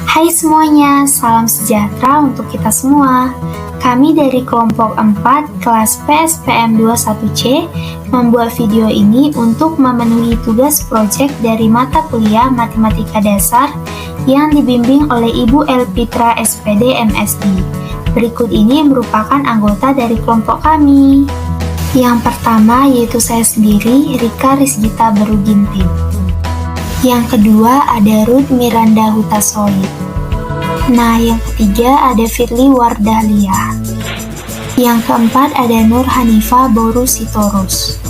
Hai semuanya, salam sejahtera untuk kita semua. Kami dari kelompok 4 kelas PSPM 21C membuat video ini untuk memenuhi tugas proyek dari mata kuliah Matematika Dasar yang dibimbing oleh Ibu Elpitra SPD MSD. Berikut ini merupakan anggota dari kelompok kami. Yang pertama yaitu saya sendiri, Rika Rizgita Beruginting. Yang kedua ada Ruth Miranda Hutasoid. Nah, yang ketiga ada Firly Wardahlia. Yang keempat ada Nur Hanifah Boru Sitorus.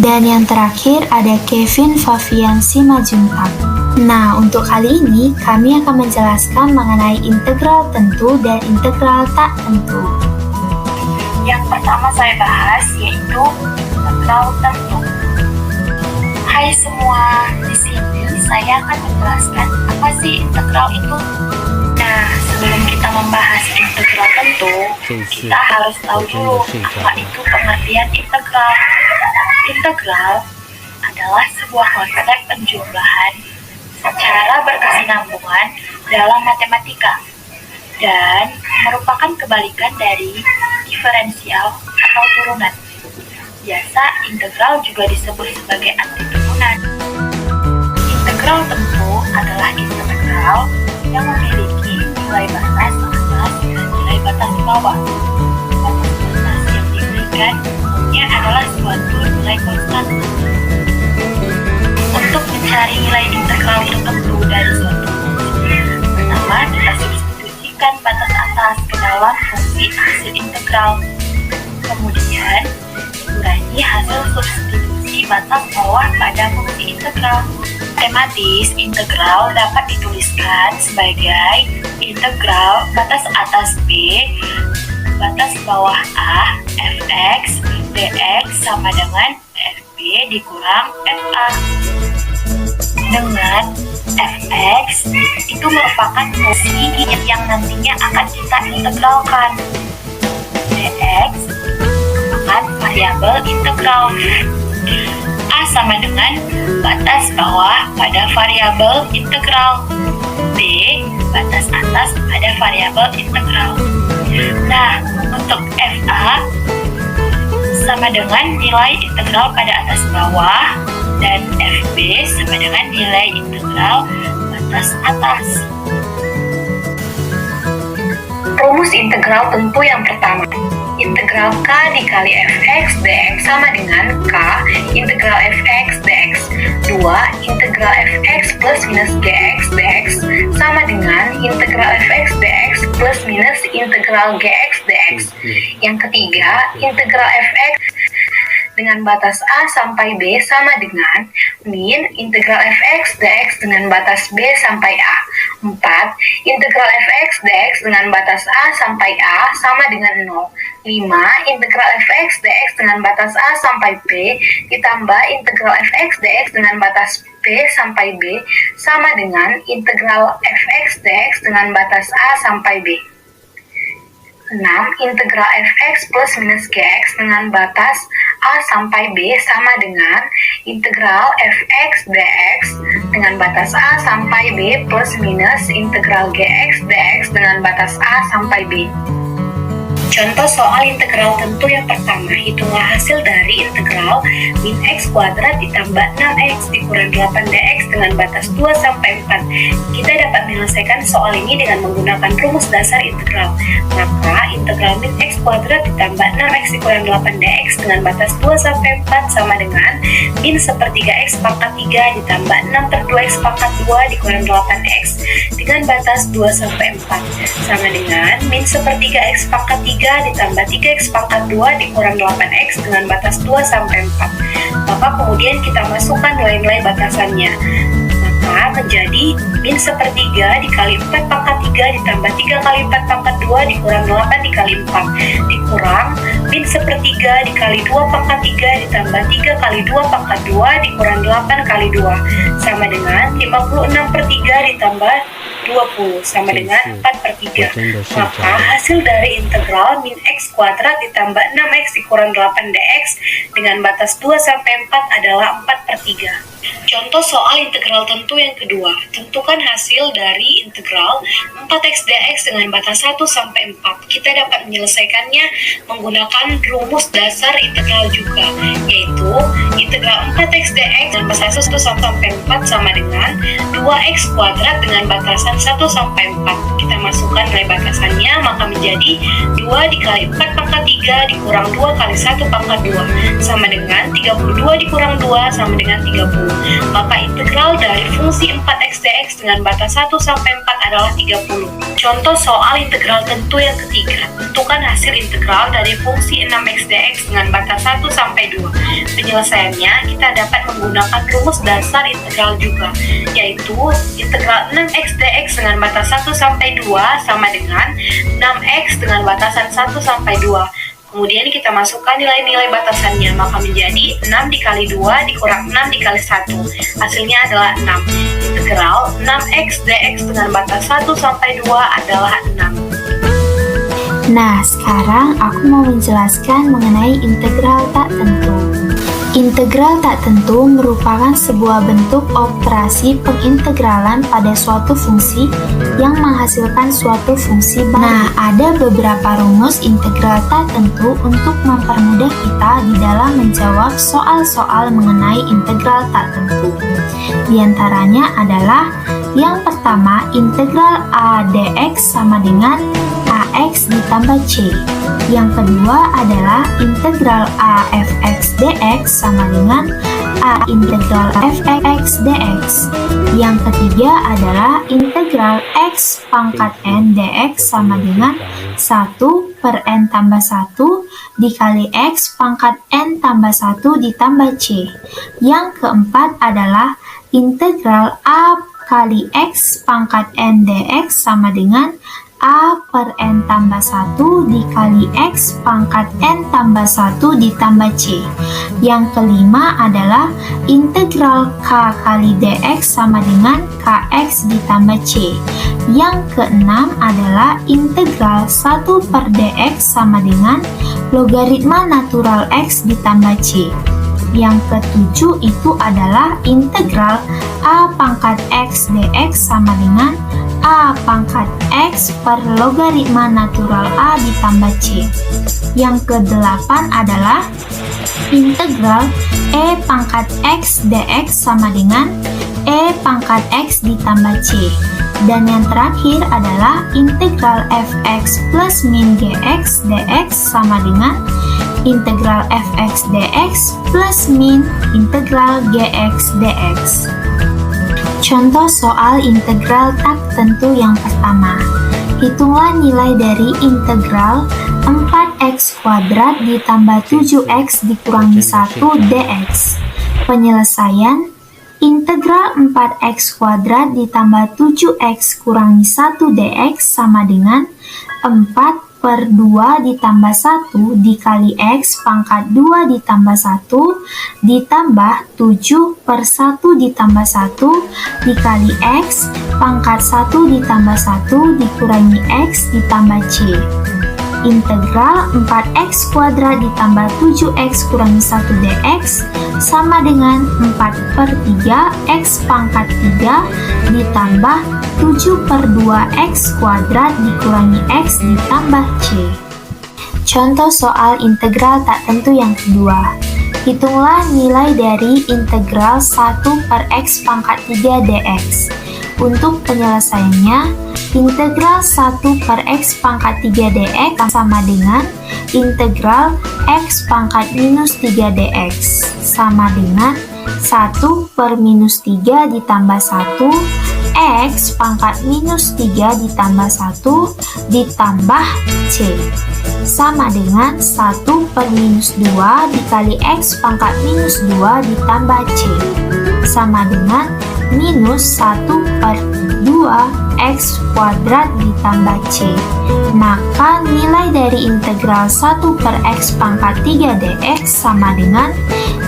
Dan yang terakhir ada Kevin Fabian Simajuntak. Nah, untuk kali ini kami akan menjelaskan mengenai integral tentu dan integral tak tentu. Yang pertama saya bahas yaitu integral tentu. Hai semua, di sini saya akan menjelaskan apa sih integral itu. Nah, sebelum kita membahas integral tentu, kita harus tahu dulu apa itu pengertian integral. Integral adalah sebuah konsep penjumlahan secara berkesinambungan dalam matematika dan merupakan kebalikan dari diferensial atau turunan. Biasa integral juga disebut sebagai antiturunan. Integral tentu adalah integral yang memiliki nilai batas atas dan nilai batas bawah. Batas yang diberikan umumnya adalah suatu nilai konstan. Untuk mencari nilai integral tertentu dari suatu fungsi, pertama kita substitusikan batas atas ke dalam fungsi hasil integral. Kemudian kurangi hasil substitusi batas bawah pada fungsi integral. Matematis, integral dapat dituliskan sebagai integral batas atas B, batas bawah A, fx, dx sama dengan fb dikurang fa. Dengan fx itu merupakan fungsi yang nantinya akan kita integralkan. Dx merupakan variabel integral. A sama dengan batas bawah pada variabel integral. B, batas atas pada variabel integral. Nah, untuk FA sama dengan nilai integral pada atas bawah dan FB sama dengan nilai integral batas atas. Rumus integral tentu yang pertama. Integral K dikali fx dx sama dengan K integral fx dx. 2. Integral fx plus minus gx dx sama dengan integral fx dx plus minus integral gx dx. Yang ketiga, integral fx dengan batas A sampai B sama dengan min integral fx dx dengan batas B sampai A. 4. Integral fx dx dengan batas A sampai A sama dengan 0. 5. Integral fx dx dengan batas A sampai B ditambah integral fx dx dengan batas B sampai B sama dengan integral fx dx dengan batas A sampai B. 6. Integral fx plus minus gx dengan batas A sampai B sama dengan integral fx dx dengan batas A sampai B plus minus integral gx dx dengan batas A sampai B. Contoh soal integral tentu yang pertama, hitunglah hasil dari integral min x kuadrat ditambah 6x dikurang 8dx dengan batas 2 sampai 4. Kita dapat menyelesaikan soal ini dengan menggunakan rumus dasar integral. Maka integral min x kuadrat ditambah 6x dikurang 8dx dengan batas 2 sampai 4 sama dengan min sepertiga x pangkat 3 ditambah 6 per 2x pangkat 2 dikurang 8x dengan batas 2 sampai 4 sama dengan min sepertiga x pangkat 3 ditambah 3x pangkat 2 dikurang 8x dengan batas 2 sampai 4. Maka kemudian kita masukkan nilai-nilai batasannya. Maka menjadi min sepertiga dikali 4 pangkat 3 ditambah 3 kali 4 pangkat 2 dikurang 8 dikali 4 dikurang min sepertiga dikali 2 pangkat 3 ditambah 3 kali 2 pangkat 2 dikurang 8 kali 2 sama dengan 56 per 3 ditambah 20 sama dengan 4 per 3. Maka hasil dari integral min x kuadrat ditambah 6x dikurang 8dx dengan batas 2 sampai 4 adalah 4 per 3. Contoh soal integral tentu yang kedua. Tentukan hasil dari integral 4x dx dengan batas 1 sampai 4. Kita dapat menyelesaikannya menggunakan rumus dasar integral juga, yaitu integral 4x dx dengan batasan 1 sampai 4 sama dengan 2x kuadrat dengan batasan 1 sampai 4. Kita masukkan nilai batasannya, maka menjadi 2 dikali 4 pangkat 3 dikurang 2 kali 1 pangkat 2 sama dengan 32 dikurang 2 sama dengan 30. Maka integral dari fungsi 4x dx dengan batas 1 sampai 4 adalah 30. Contoh soal integral tentu yang ketiga. Tentukan hasil integral dari fungsi 6x dx dengan batas 1 sampai 2. Penyelesaiannya kita dapat menggunakan rumus dasar integral juga, yaitu integral 6x dx dengan batas 1 sampai 2 sama dengan 6x dengan batasan 1 sampai 2. Kemudian kita masukkan nilai-nilai batasannya, maka menjadi 6 dikali 2 dikurang 6 dikali 1. Hasilnya adalah 6. Integral 6x dx dengan batas 1 sampai 2 adalah 6. Nah, sekarang aku mau menjelaskan mengenai integral tak tentu. Integral tak tentu merupakan sebuah bentuk operasi pengintegralan pada suatu fungsi yang menghasilkan suatu fungsi baru. Nah, ada beberapa rumus integral tak tentu untuk mempermudah kita di dalam menjawab soal-soal mengenai integral tak tentu. Di antaranya adalah yang pertama, integral a dx sama dengan ax ditambah c. Yang kedua adalah integral a fx dx sama dengan a integral fx dx. Yang ketiga adalah integral x pangkat n dx sama dengan 1 per n tambah 1 dikali x pangkat n tambah 1 ditambah c. Yang keempat adalah integral a kali x pangkat n dx sama dengan a per n tambah 1 dikali x pangkat n tambah 1 ditambah c. Yang kelima adalah integral k kali dx sama dengan kx ditambah c. Yang keenam adalah integral 1 per dx sama dengan logaritma natural x ditambah c. Yang ketujuh itu adalah integral a pangkat x dx sama dengan a pangkat x per logaritma natural a ditambah c. Yang kedelapan adalah integral e pangkat x dx sama dengan e pangkat x ditambah c. Dan yang terakhir adalah integral fx plus min gx dx sama dengan integral fx dx plus min integral gx dx. Contoh soal integral tak tentu yang pertama. Hitunglah nilai dari integral 4x kuadrat ditambah 7x dikurangi 1 dx. Penyelesaian, integral 4x kuadrat ditambah 7x kurangi 1 dx sama dengan 4 per 2 ditambah 1 dikali x pangkat 2 ditambah 1 ditambah 7 per 1 ditambah 1 dikali x pangkat 1 ditambah 1 dikurangi x ditambah c. Integral 4x kuadrat ditambah 7x kurangi 1 dx sama dengan 4 per 3 x pangkat 3 ditambah 7 per 2x kuadrat dikurangi x ditambah c. Contoh soal integral tak tentu yang kedua. Hitunglah nilai dari integral 1 per x pangkat 3 dx. Untuk penyelesaiannya, integral 1 per x pangkat 3 dx sama dengan integral x pangkat minus 3 dx sama dengan 1 per minus 3 ditambah 1 x pangkat minus 3 ditambah 1 ditambah c sama dengan 1 per minus 2 dikali x pangkat minus 2 ditambah c sama dengan minus 1 per 2 x kuadrat ditambah c. Maka nilai dari integral 1 per x pangkat 3 dx sama dengan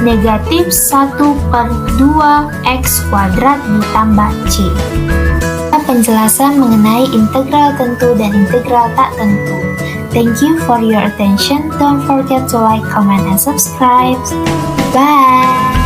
negatif 1 per 2 x kuadrat ditambah c. Penjelasan mengenai integral tentu dan integral tak tentu. Thank you for your attention. Don't forget to like, comment, and subscribe. Bye!